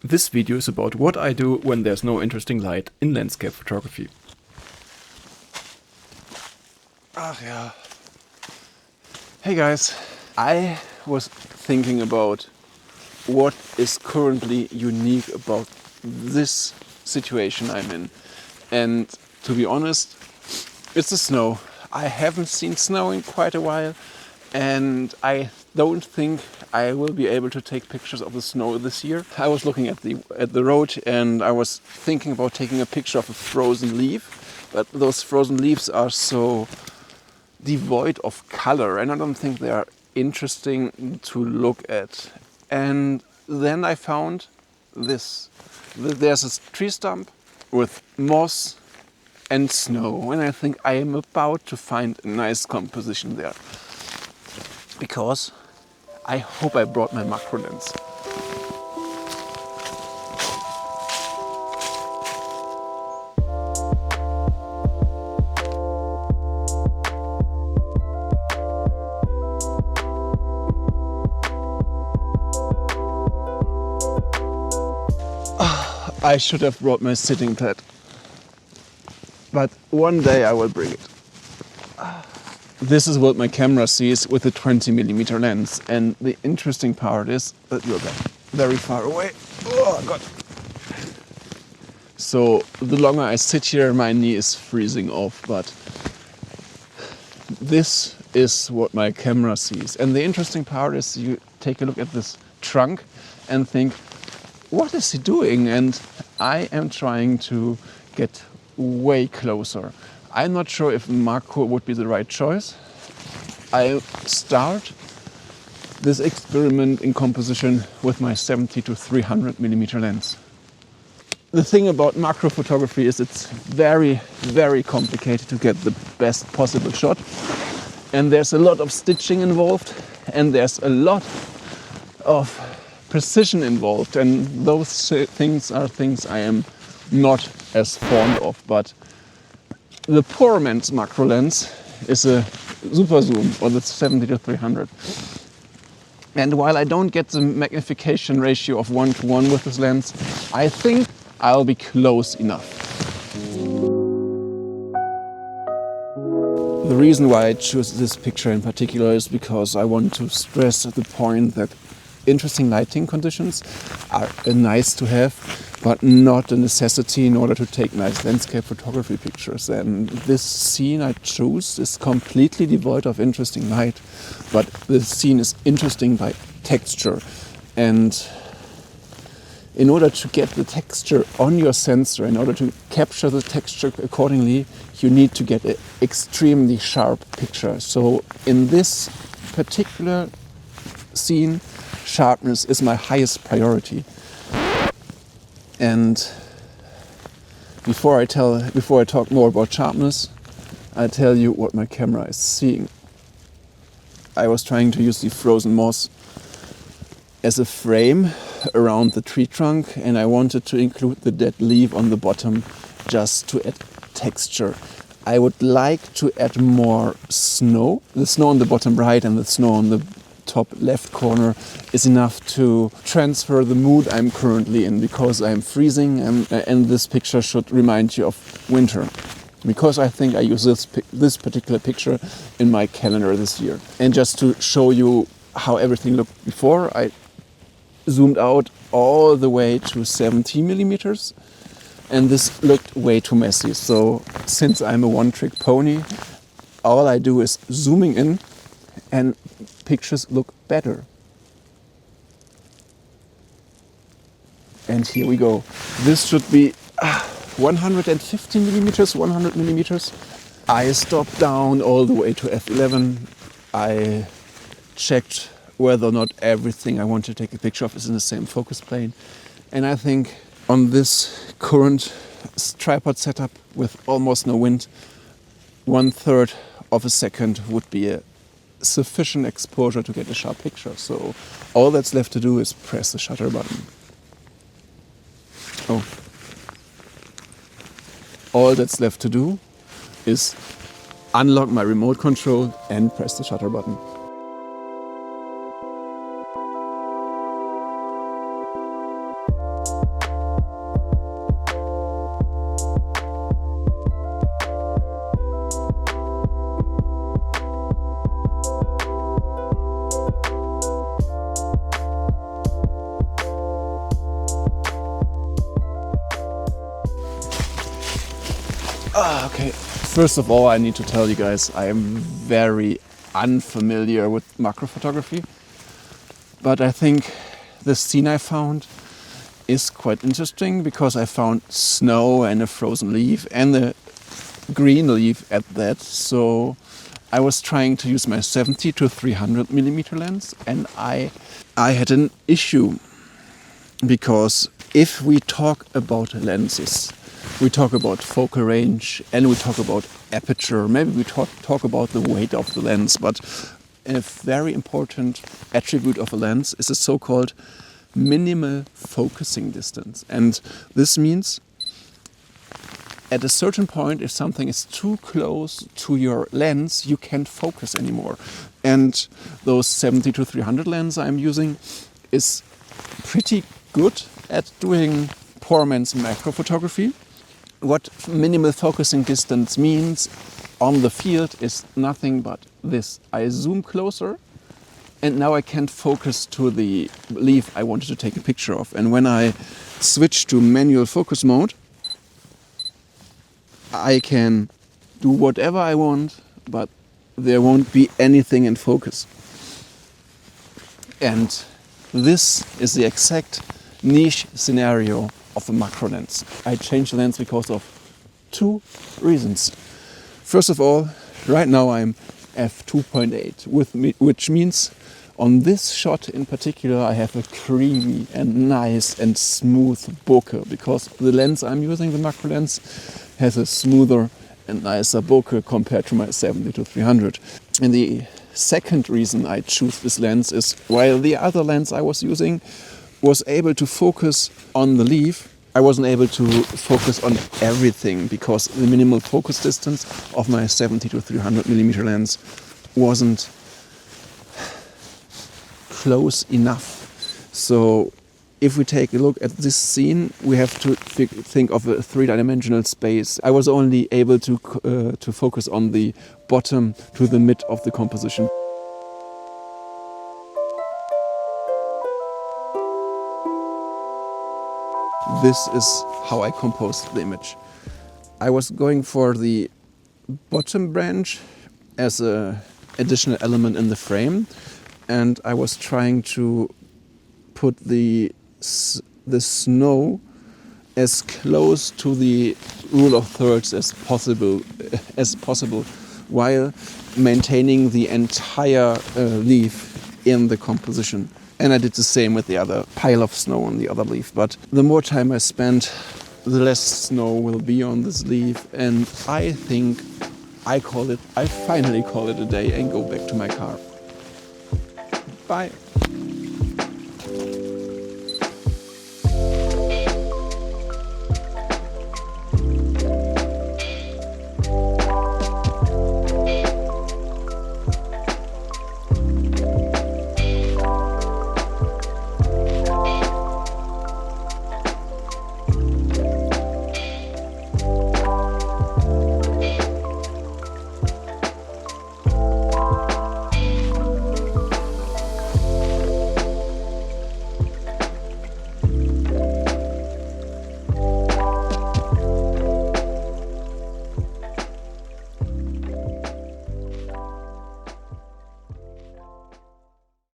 This video is about what I do when there's no interesting light in landscape photography. Yeah. Hey guys, I was thinking about what is currently unique about this situation I'm in. And to be honest, it's the snow. I haven't seen snow in quite a while, and I don't think I will be able to take pictures of the snow this year. I was looking at the road and I was thinking about taking a picture of a frozen leaf, but those frozen leaves are so devoid of color and I don't think they are interesting to look at. And then I found this. There's a tree stump with moss and snow, and I think I am about to find a nice composition there. Because I hope I brought my macro lens. I should have brought my sitting pad, but one day I will bring it. This is what my camera sees with a 20mm lens, and the interesting part is that you're very far away. Oh God! So the longer I sit here, my knee is freezing off, but this is what my camera sees. And the interesting part is you take a look at this trunk and think, what is he doing? And I am trying to get way closer. I'm not sure if macro would be the right choice. I start this experiment in composition with my 70 to 300mm lens. The thing about macro photography is it's very, very complicated to get the best possible shot. And there's a lot of stitching involved, and there's a lot of precision involved, and those things are things I am not as fond of. But the poor man's macro lens is a super zoom, or the 70 to 300. And while I don't get the magnification ratio of 1:1 with this lens, I think I'll be close enough. The reason why I choose this picture in particular is because I want to stress the point that interesting lighting conditions are nice to have, but not a necessity in order to take nice landscape photography pictures. And this scene I choose is completely devoid of interesting light, but the scene is interesting by texture. And in order to get the texture on your sensor, in order to capture the texture accordingly, you need to get an extremely sharp picture. So in this particular scene, sharpness is my highest priority. And before I talk more about sharpness, I'll tell you what my camera is seeing. I was trying to use the frozen moss as a frame around the tree trunk, and I wanted to include the dead leaf on the bottom just to add texture. I would like to add more snow. The snow on the bottom right and the snow on the top left corner is enough to transfer the mood I'm currently in, because I'm freezing, and this picture should remind you of winter, because I think I use this particular picture in my calendar this year. And just to show you how everything looked before, I zoomed out all the way to 70mm, and this looked way too messy. So since I'm a one-trick pony, all I do is zooming in and pictures look better. And here we go. This should be 150mm, 100mm. I stopped down all the way to f11. I checked whether or not everything I want to take a picture of is in the same focus plane. And I think on this current tripod setup with almost no wind, 1/3 of a second would be a sufficient exposure to get a sharp picture. So all that's left to do is press the shutter button. All that's left to do is unlock my remote control and press the shutter button. Okay. First of all, I need to tell you guys I am very unfamiliar with macro photography, but I think the scene I found is quite interesting because I found snow and a frozen leaf and a green leaf at that. So I was trying to use my 70 to 300 millimeter lens, and I had an issue because if we talk about lenses, we talk about focal range and we talk about aperture, maybe we talk about the weight of the lens, but a very important attribute of a lens is a so-called minimal focusing distance. And this means at a certain point, if something is too close to your lens, you can't focus anymore. And those 70 to 300 lens I'm using is pretty good at doing poor man's macro photography. What minimal focusing distance means on the field is nothing but this. I zoom closer and now I can't focus to the leaf I wanted to take a picture of. And when I switch to manual focus mode, I can do whatever I want, but there won't be anything in focus. And this is the exact niche scenario of a macro lens. I changed the lens because of two reasons. First of all, right now I'm f2.8, which means on this shot in particular I have a creamy and nice and smooth bokeh because the lens I'm using, the macro lens, has a smoother and nicer bokeh compared to my 70 to 300. And the second reason I choose this lens is while the other lens I was using was able to focus on the leaf, I wasn't able to focus on everything because the minimal focus distance of my 70 to 300 millimeter lens wasn't close enough. So if we take a look at this scene, we have to think of a three-dimensional space. I was only able to focus on the bottom to the mid of the composition. This is how I composed the image. I was going for the bottom branch as an additional element in the frame, and I was trying to put the snow as close to the rule of thirds as possible, while maintaining the entire leaf in the composition. And I did the same with the other pile of snow on the other leaf. But the more time I spend, the less snow will be on this leaf. And I think I finally call it a day and go back to my car. Bye.